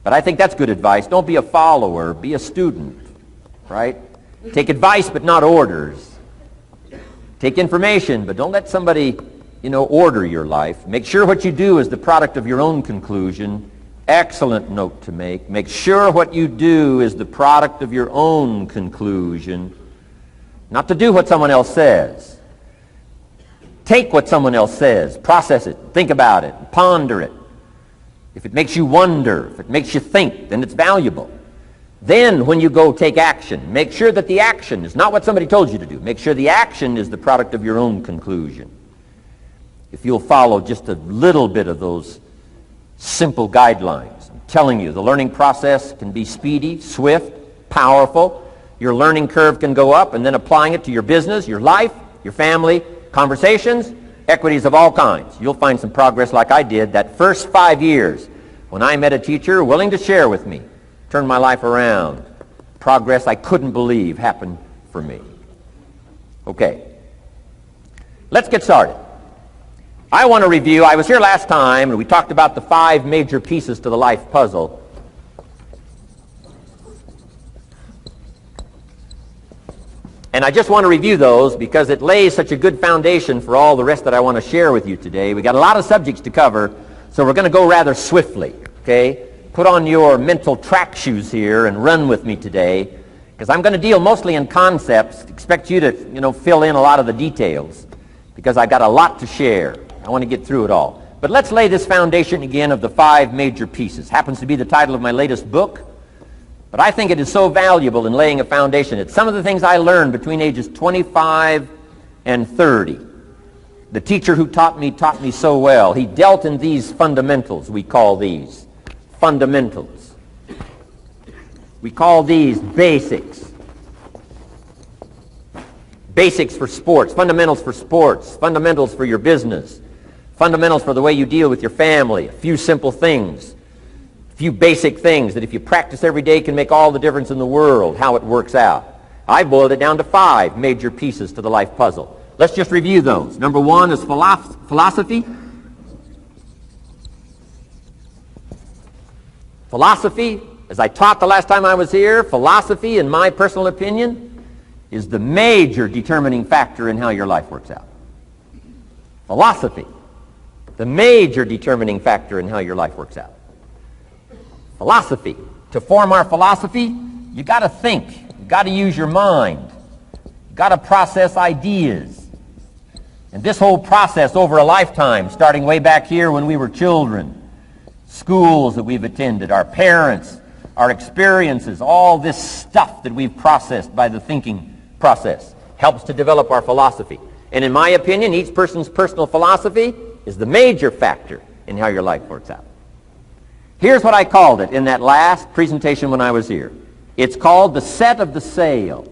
But I think that's good advice. Don't be a follower, be a student, right? Take advice but not orders. Take information, but don't let somebody, order your life. Make sure what you do is the product of your own conclusion. Excellent note to make. Make sure what you do is the product of your own conclusion. Not to do what someone else says. Take what someone else says, process it, think about it, ponder it. If it makes you wonder, if it makes you think, then it's valuable. Then when you go take action, make sure that the action is not what somebody told you to do. Make sure the action is the product of your own conclusion. If you'll follow just a little bit of those simple guidelines, I'm telling you, the learning process can be speedy, swift, powerful. Your learning curve can go up, and then applying it to your business, your life, your family, conversations, equities of all kinds. You'll find some progress like I did that first 5 years when I met a teacher willing to share with me, turned my life around. Progress I couldn't believe happened for me. Okay, let's get started. I want to review, I was here last time and we talked about the 5 major pieces to the life puzzle. And I just want to review those because it lays such a good foundation for all the rest that I want to share with you today. We got a lot of subjects to cover, so we're going to go rather swiftly, okay? Put on your mental track shoes here and run with me today, because I'm going to deal mostly in concepts. Expect you to, fill in a lot of the details, because I've got a lot to share. I want to get through it all. But let's lay this foundation again of the 5 major pieces. Happens to be the title of my latest book. But I think it is so valuable in laying a foundation. It's some of the things I learned between ages 25 and 30. The teacher who taught me so well. He dealt in these fundamentals, we call these. Fundamentals. We call these basics. Basics for sports, fundamentals for sports, fundamentals for your business, fundamentals for the way you deal with your family, a few simple things. Few basic things that if you practice every day can make all the difference in the world, how it works out. I boiled it down to 5 major pieces to the life puzzle. Let's just review those. Number 1 is philosophy. Philosophy, as I taught the last time I was here, philosophy, in my personal opinion, is the major determining factor in how your life works out. Philosophy, the major determining factor in how your life works out. Philosophy. To form our philosophy, you got to think. You got to use your mind. You got to process ideas. And this whole process over a lifetime, starting way back here when we were children, schools that we've attended, our parents, our experiences, all this stuff that we've processed by the thinking process helps to develop our philosophy. And in my opinion, each person's personal philosophy is the major factor in how your life works out. Here's what I called it in that last presentation when I was here. It's called the set of the sail.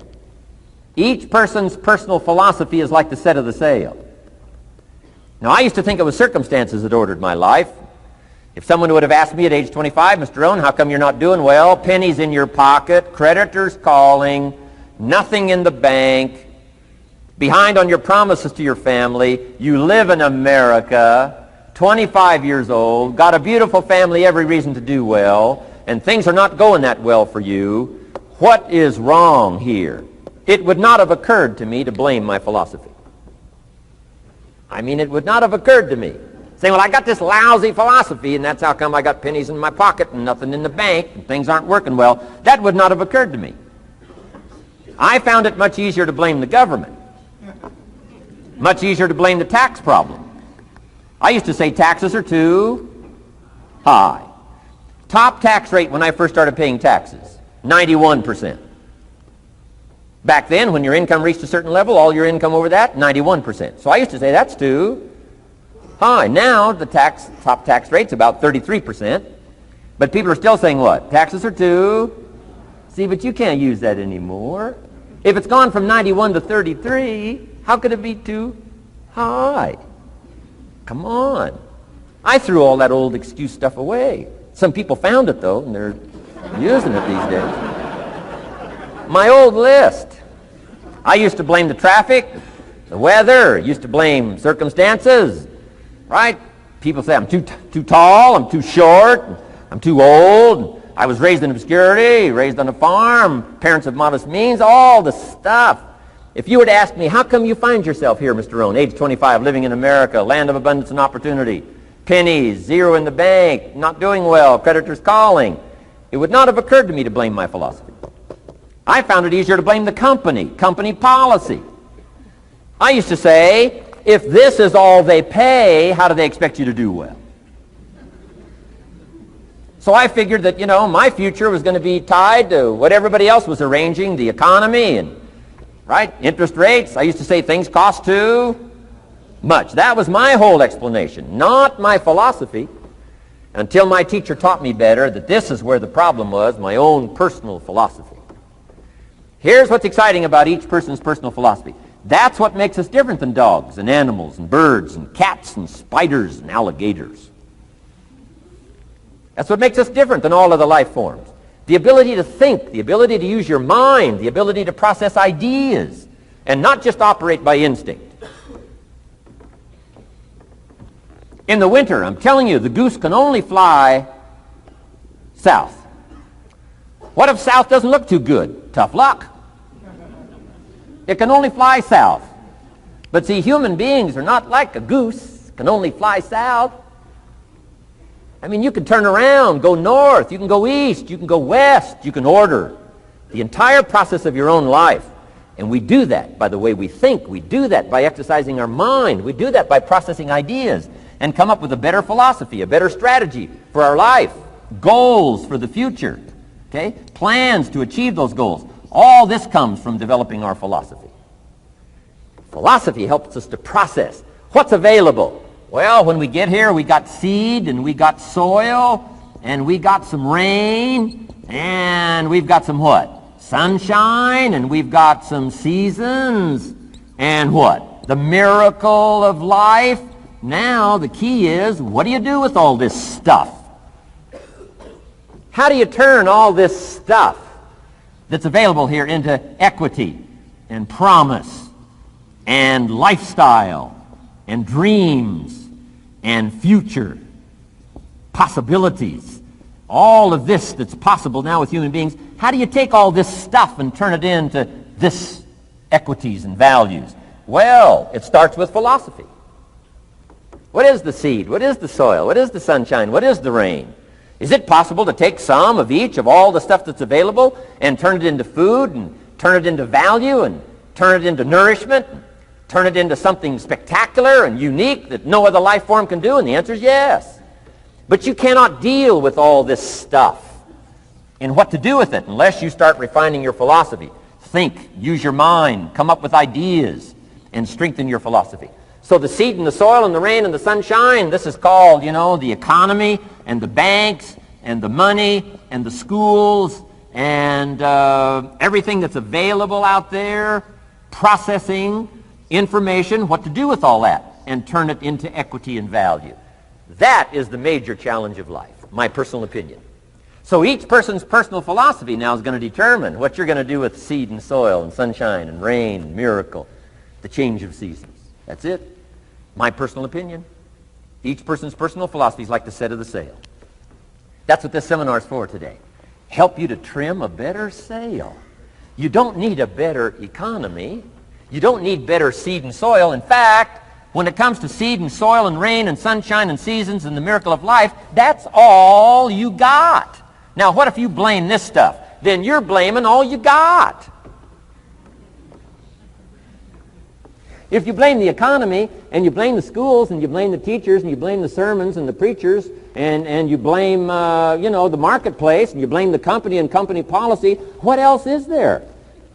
Each person's personal philosophy is like the set of the sail. Now, I used to think it was circumstances that ordered my life. If someone would have asked me at age 25, Mr. Rohn, how come you're not doing well? Pennies in your pocket, creditors calling, nothing in the bank, behind on your promises to your family, you live in America, 25 years old, got a beautiful family, every reason to do well, and things are not going that well for you. What is wrong here? It would not have occurred to me to blame my philosophy. It would not have occurred to me. Saying, well, I got this lousy philosophy, and that's how come I got pennies in my pocket and nothing in the bank, and things aren't working well. That would not have occurred to me. I found it much easier to blame the government. Much easier to blame the tax problem. I used to say taxes are too high. Top tax rate when I first started paying taxes, 91%. Back then, when your income reached a certain level, all your income over that, 91%. So I used to say that's too high. Now the top tax rate's about 33%. But people are still saying what? Taxes are too. See, but you can't use that anymore. If it's gone from 91 to 33, how could it be too high? Come on. I threw all that old excuse stuff away. Some people found it, though, and they're using it these days. My old list. I used to blame the traffic, the weather, used to blame circumstances, right? People say I'm too tall, I'm too short, I'm too old, I was raised in obscurity, raised on a farm, parents of modest means, all the stuff. If you were to ask me, how come you find yourself here, Mr. Rohn, age 25, living in America, land of abundance and opportunity, pennies, zero in the bank, not doing well, creditors calling, it would not have occurred to me to blame my philosophy. I found it easier to blame the company policy. I used to say, if this is all they pay, how do they expect you to do well? So I figured that, my future was going to be tied to what everybody else was arranging, the economy and, interest rates. I used to say things cost too much. That was my whole explanation, not my philosophy, until my teacher taught me better that this is where the problem was, my own personal philosophy. Here's what's exciting about each person's personal philosophy. That's what makes us different than dogs and animals and birds and cats and spiders and alligators. That's what makes us different than all other life forms. The ability to think, the ability to use your mind, the ability to process ideas, and not just operate by instinct. In the winter, I'm telling you, the goose can only fly south. What if south doesn't look too good? Tough luck. It can only fly south. But see, human beings are not like a goose, can only fly south. I mean, you can turn around, go north, you can go east, you can go west, you can order the entire process of your own life. And we do that by the way we think. We do that by exercising our mind. We do that by processing ideas and come up with a better philosophy, a better strategy for our life, goals for the future, okay? Plans to achieve those goals. All this comes from developing our philosophy. Philosophy helps us to process what's available. Well, when we get here, we got seed, and we got soil, and we got some rain, and we've got some what? Sunshine, and we've got some seasons, and what? The miracle of life. Now, the key is, what do you do with all this stuff? How do you turn all this stuff that's available here into equity and promise and lifestyle and dreams and future possibilities? All of this that's possible now with human beings, how do you take all this stuff and turn it into this equities and values? Well, it starts with philosophy. What is the seed? What is the soil? What is the sunshine? What is the rain? Is it possible to take some of each of all the stuff that's available and turn it into food and turn it into value and turn it into nourishment and turn it into something spectacular and unique that no other life form can do? And the answer is yes. But you cannot deal with all this stuff and what to do with it unless you start refining your philosophy. Think, use your mind, come up with ideas, and strengthen your philosophy. So the seed and the soil and the rain and the sunshine, this is called, the economy and the banks and the money and the schools and everything that's available out there, processing information, what to do with all that, and turn it into equity and value. That is the major challenge of life, my personal opinion. So each person's personal philosophy now is going to determine what you're going to do with seed and soil and sunshine and rain and miracle, the change of seasons. That's it. My personal opinion. Each person's personal philosophy is like the set of the sail. That's what this seminar is for today. Help you to trim a better sail. You don't need a better economy. You don't need better seed and soil. In fact, when it comes to seed and soil and rain and sunshine and seasons and the miracle of life, that's all you got. Now, what if you blame this stuff? Then you're blaming all you got. If you blame the economy, and you blame the schools, and you blame the teachers, and you blame the sermons and the preachers, and you blame, the marketplace, and you blame the company and company policy, what else is there?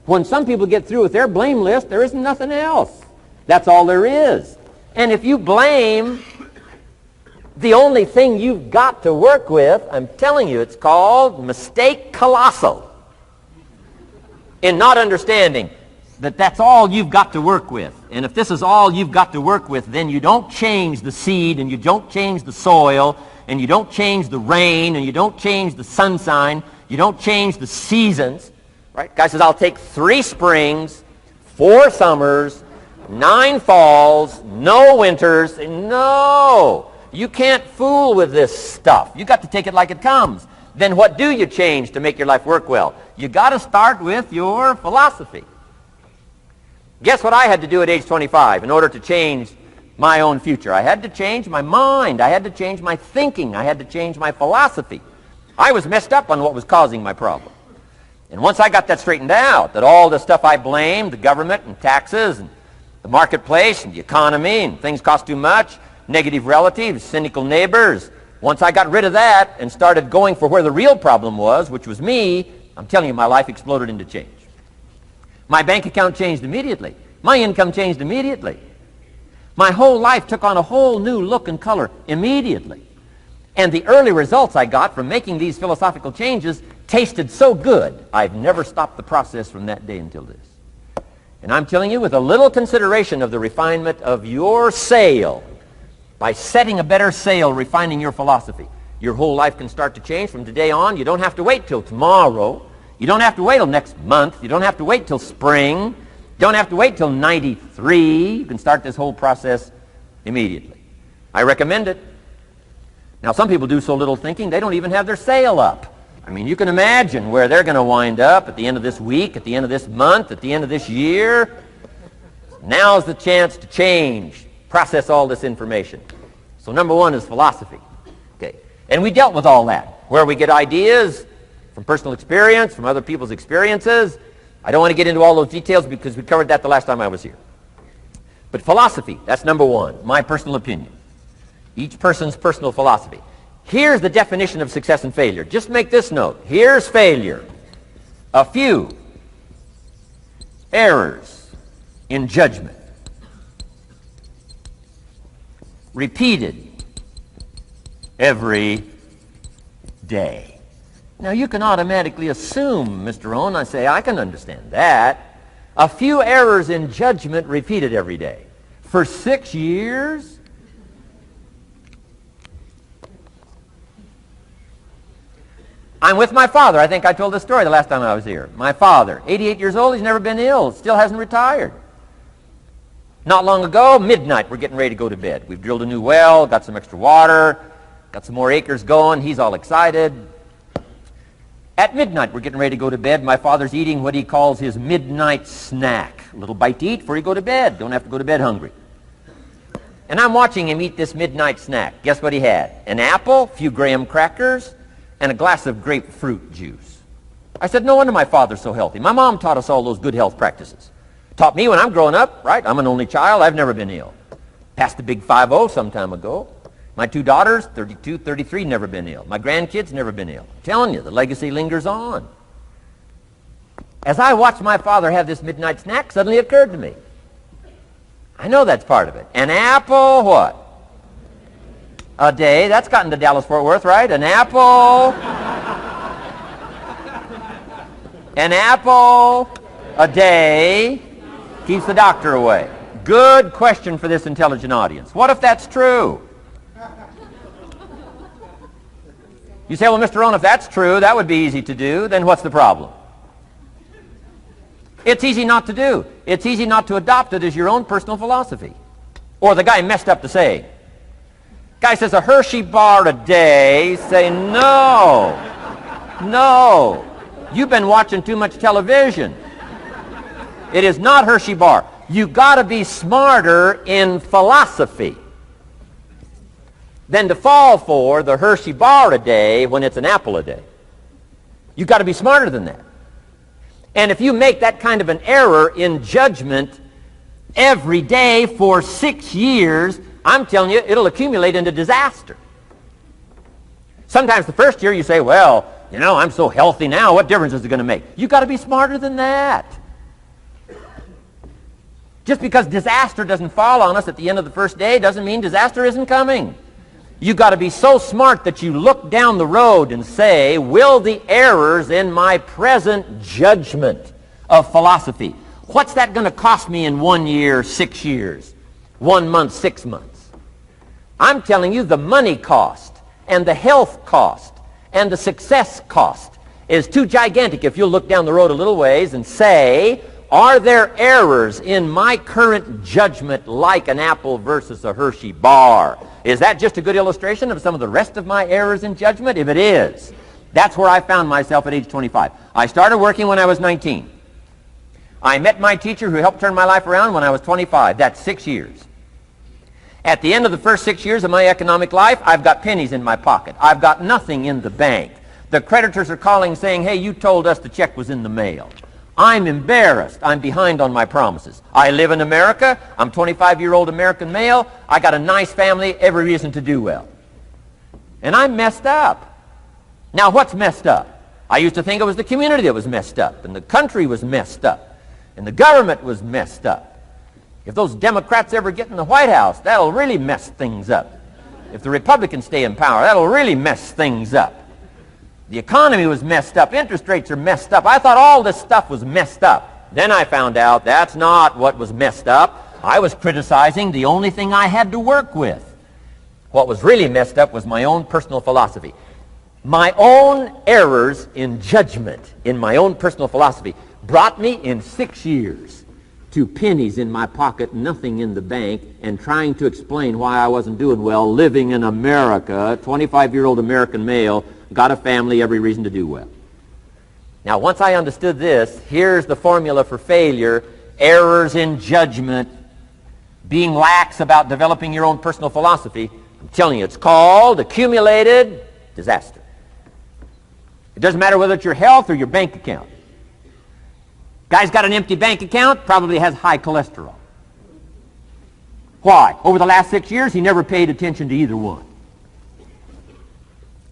When some people get through with their blame list, there isn't nothing else. That's all there is. And if you blame the only thing you've got to work with, I'm telling you, it's called mistake colossal. In not understanding that that's all you've got to work with. And if this is all you've got to work with, then you don't change the seed, and you don't change the soil, and you don't change the rain, and you don't change the sunshine, you don't change the seasons. Right? Guy says, I'll take 3 springs, 4 summers, 9 falls, no winters. No! You can't fool with this stuff. You got to take it like it comes. then what do you change to make your life work well? You got to start with your philosophy. Guess what I had to do at age 25 in order to change my own future? I had to change my mind. I had to change my thinking. I had to change my philosophy. I was messed up on what was causing my problem. And once I got that straightened out, that all the stuff I blamed, the government and taxes and the marketplace and the economy and things cost too much, negative relatives, cynical neighbors, once I got rid of that and started going for where the real problem was, which was me, I'm telling you, my life exploded into change. My bank account changed immediately. My income changed immediately. My whole life took on a whole new look and color immediately. And the early results I got from making these philosophical changes tasted so good, I've never stopped the process from that day until this. And I'm telling you, with a little consideration of the refinement of your sail, by setting a better sail, refining your philosophy, your whole life can start to change from today on. You don't have to wait till tomorrow. You don't have to wait till next month. You don't have to wait till spring. You don't have to wait till 93. You can start this whole process immediately. I recommend it. Now, some people do so little thinking, they don't even have their sail up. I mean, you can imagine where they're going to wind up at the end of this week, at the end of this month, at the end of this year. Now's the chance to change, process all this information. So number one is philosophy. Okay. And we dealt with all that, where we get ideas from personal experience, from other people's experiences. I don't want to get into all those details because we covered that the last time I was here. But philosophy, that's number one, my personal opinion. Each person's personal philosophy. Here's the definition of success and failure. Just make this note. Here's failure. A few errors in judgment. Repeated every day. Now you can automatically assume, Mr. Rohn, I say, I can understand that. A few errors in judgment repeated every day. For 6 years? I'm with my father. I think I told this story the last time I was here. My father, 88 years old, he's never been ill, still hasn't retired. Not long ago, midnight, we're getting ready to go to bed. We've drilled a new well, got some extra water, got some more acres going. He's all excited. At midnight, we're getting ready to go to bed. My father's eating what he calls his midnight snack. A little bite to eat before you go to bed. Don't have to go to bed hungry. And I'm watching him eat this midnight snack. Guess what he had? An apple, a few graham crackers, and a glass of grapefruit juice. I said, no wonder my father's so healthy. My mom taught us all those good health practices. Taught me when I'm growing up, right? I'm an only child. I've never been ill. Passed the big 5-0 some time ago. My 2 daughters, 32, 33, never been ill. My grandkids, never been ill. I'm telling you, the legacy lingers on. As I watched my father have this midnight snack, suddenly it occurred to me. I know that's part of it. An apple, what? A day. That's gotten to Dallas-Fort Worth, right? An apple. An apple a day keeps the doctor away. Good question for this intelligent audience. What if that's true? You say, well, Mr. Rohn, if that's true, that would be easy to do. Then what's the problem? It's easy not to do. It's easy not to adopt it as your own personal philosophy. Or the guy messed up the saying. Guy says a Hershey bar a day. Say, no. No. You've been watching too much television. It is not Hershey bar. You've got to be smarter in philosophy than to fall for the Hershey bar a day when it's an apple a day. You've got to be smarter than that. And if you make that kind of an error in judgment every day for 6 years, I'm telling you, it'll accumulate into disaster. Sometimes the first year you say, well, you know, I'm so healthy now, what difference is it going to make? You've got to be smarter than that. Just because disaster doesn't fall on us at the end of the first day doesn't mean disaster isn't coming. You've got to be so smart that you look down the road and say, will the errors in my present judgment of philosophy, what's that going to cost me in 1 year, 6 years, 1 month, 6 months? I'm telling you, the money cost and the health cost and the success cost is too gigantic if you'll look down the road a little ways and say, are there errors in my current judgment like an apple versus a Hershey bar? Is that just a good illustration of some of the rest of my errors in judgment? If it is, That's where I found myself at age 25. I started working when I was 19. I met my teacher who helped turn my life around when I was 25. That's 6 years. At the end of the first 6 years of my economic life, I've got pennies in my pocket. I've got nothing in the bank. The creditors are calling saying, hey, you told us the check was in the mail. I'm embarrassed. I'm behind on my promises. I live in America. I'm 25-year-old American male. I got a nice family, every reason to do well. And I'm messed up. Now, what's messed up? I used to think it was the community that was messed up, and the country was messed up, and the government was messed up. If those Democrats ever get in the White House, that'll really mess things up. If the Republicans stay in power, that'll really mess things up. The economy was messed up. Interest rates are messed up. I thought all this stuff was messed up. Then I found out that's not what was messed up. I was criticizing the only thing I had to work with. What was really messed up was my own personal philosophy. My own errors in judgment in my own personal philosophy brought me in 6 years to pennies in my pocket, nothing in the bank, and trying to explain why I wasn't doing well living in America, 25-year-old American male, got a family, every reason to do well. Now, once I understood this, here's the formula for failure: errors in judgment, being lax about developing your own personal philosophy. I'm telling you, it's called accumulated disaster. It doesn't matter whether it's your health or your bank account. Guy's got an empty bank account, probably has high cholesterol. Why? Over the last 6 years, he never paid attention to either one.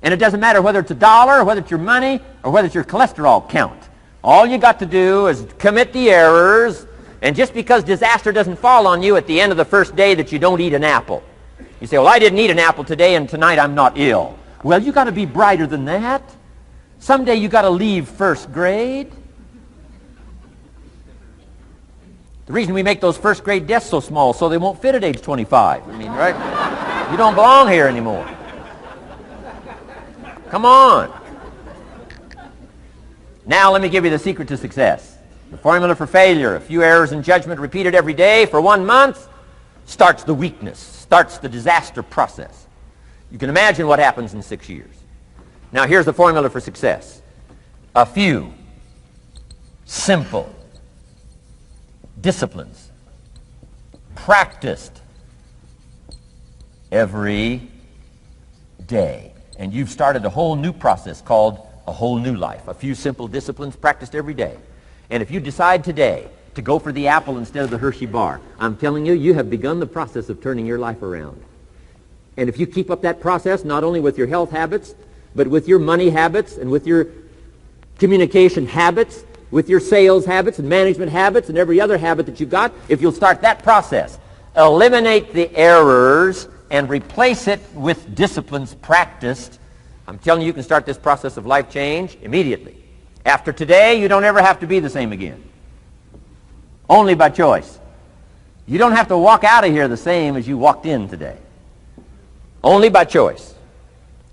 And it doesn't matter whether it's a dollar, or whether it's your money, or whether it's your cholesterol count. All you got to do is commit the errors, and just because disaster doesn't fall on you at the end of the first day that you don't eat an apple. You say, well, I didn't eat an apple today, and tonight I'm not ill. Well, you got to be brighter than that. Someday you got to leave first grade. The reason we make those first grade desks so small so they won't fit at age 25. I mean, right? You don't belong here anymore. Come on. Now let me give you the secret to success. The formula for failure: a few errors in judgment repeated every day for 1 month starts the weakness, starts the disaster process. You can imagine what happens in 6 years. Now here's the formula for success: a few simple disciplines practiced every day. And you've started a whole new process called a whole new life. A few simple disciplines practiced every day. And if you decide today to go for the apple instead of the Hershey bar, I'm telling you, you have begun the process of turning your life around. And if you keep up that process, not only with your health habits, but with your money habits and with your communication habits, with your sales habits and management habits and every other habit that you've got, if you'll start that process, eliminate the errors and replace it with disciplines practiced, I'm telling you, you can start this process of life change immediately. After today, you don't ever have to be the same again. Only by choice. You don't have to walk out of here the same as you walked in today. Only by choice.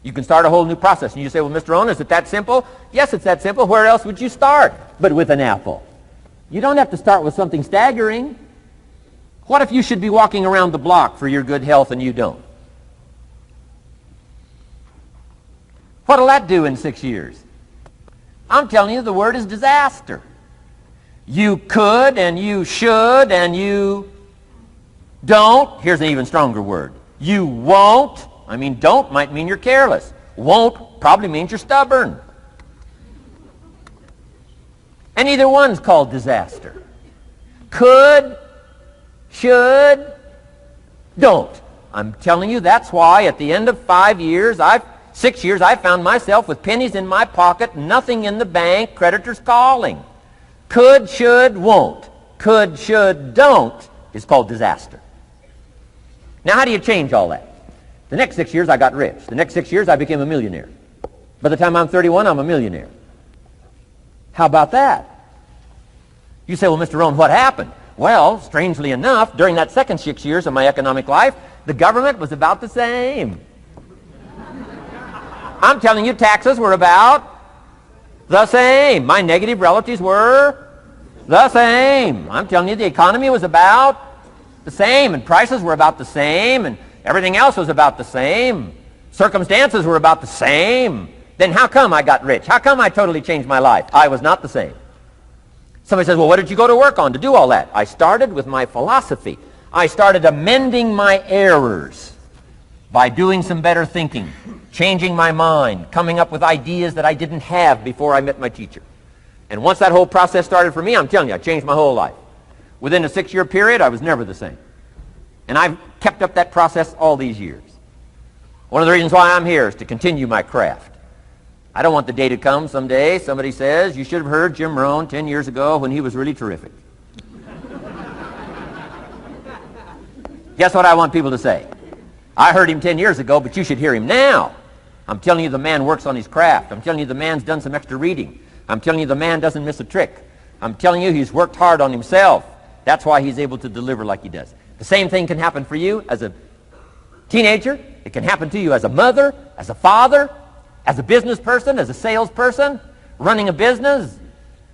You can start a whole new process. And you say, well, Mr. Rohn, is it that simple? Yes, it's that simple. Where else would you start but with an apple? You don't have to start with something staggering. What if you should be walking around the block for your good health and you don't? What'll that do in 6 years? I'm telling you, the word is disaster. You could and you should and you don't. Here's an even stronger word. You won't. I mean, don't might mean you're careless. Won't probably means you're stubborn. And either one's called disaster. Could, should, don't. I'm telling you, that's why at the end of 6 years, I found myself with pennies in my pocket, nothing in the bank, creditors calling. Could, should, won't. Could, should, don't is called disaster. Now, how do you change all that? The next 6 years, I got rich. The next 6 years, I became a millionaire. By the time I'm 31, I'm a millionaire. How about that? You say, well, Mr. Rohn, what happened? Well, strangely enough, during that second 6 years of my economic life, the government was about the same. I'm telling you, taxes were about the same. My negative relatives were the same. I'm telling you, the economy was about the same, and prices were about the same, and everything else was about the same. Circumstances were about the same. Then how come I got rich? How come I totally changed my life? I was not the same. Somebody says, well, what did you go to work on to do all that? I started with my philosophy. I started amending my errors by doing some better thinking, changing my mind, coming up with ideas that I didn't have before I met my teacher. And once that whole process started for me, I'm telling you, I changed my whole life. Within a 6-year period, I was never the same. And I've kept up that process all these years. One of the reasons why I'm here is to continue my craft. I don't want the day to come someday somebody says, you should have heard Jim Rohn 10 years ago when he was really terrific. Guess what I want people to say? I heard him 10 years ago, but you should hear him now. I'm telling you the man works on his craft. I'm telling you the man's done some extra reading. I'm telling you the man doesn't miss a trick. I'm telling you he's worked hard on himself. That's why he's able to deliver like he does. The same thing can happen for you as a teenager. It can happen to you as a mother, as a father, as a business person, as a salesperson, running a business.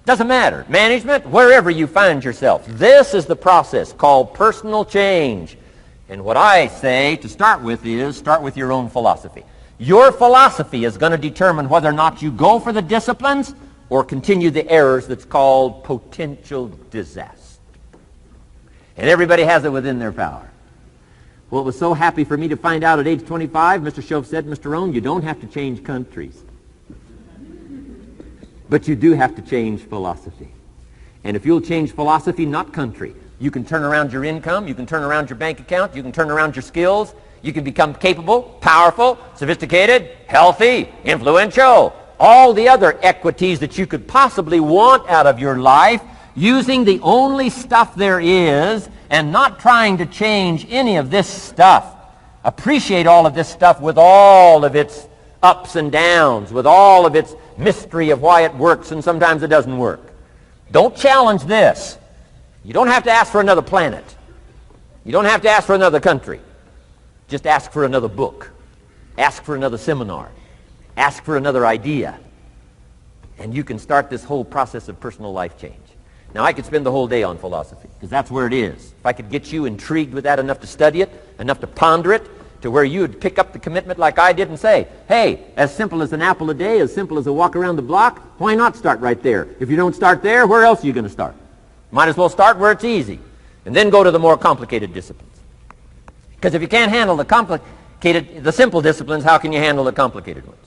Doesn't matter. Management, wherever you find yourself. This is the process called personal change. And what I say to start with is start with your own philosophy. Your philosophy is going to determine whether or not you go for the disciplines or continue the errors that's called potential disaster. And everybody has it within their power. Well, it was so happy for me to find out at age 25, Mr. Shove said, Mr. Rohn, you don't have to change countries. But you do have to change philosophy. And if you'll change philosophy, not country, you can turn around your income, you can turn around your bank account, you can turn around your skills, you can become capable, powerful, sophisticated, healthy, influential, all the other equities that you could possibly want out of your life, using the only stuff there is and not trying to change any of this stuff. Appreciate all of this stuff with all of its ups and downs, with all of its mystery of why it works and sometimes it doesn't work. Don't challenge this. You don't have to ask for another planet. You don't have to ask for another country. Just ask for another book. Ask for another seminar. Ask for another idea. And you can start this whole process of personal life change. Now, I could spend the whole day on philosophy, because that's where it is. If I could get you intrigued with that enough to study it, enough to ponder it, to where you would pick up the commitment like I did and say, hey, as simple as an apple a day, as simple as a walk around the block, why not start right there? If you don't start there, where else are you going to start? Might as well start where it's easy, and then go to the more complicated disciplines. Because if you can't handle the simple disciplines, how can you handle the complicated ones?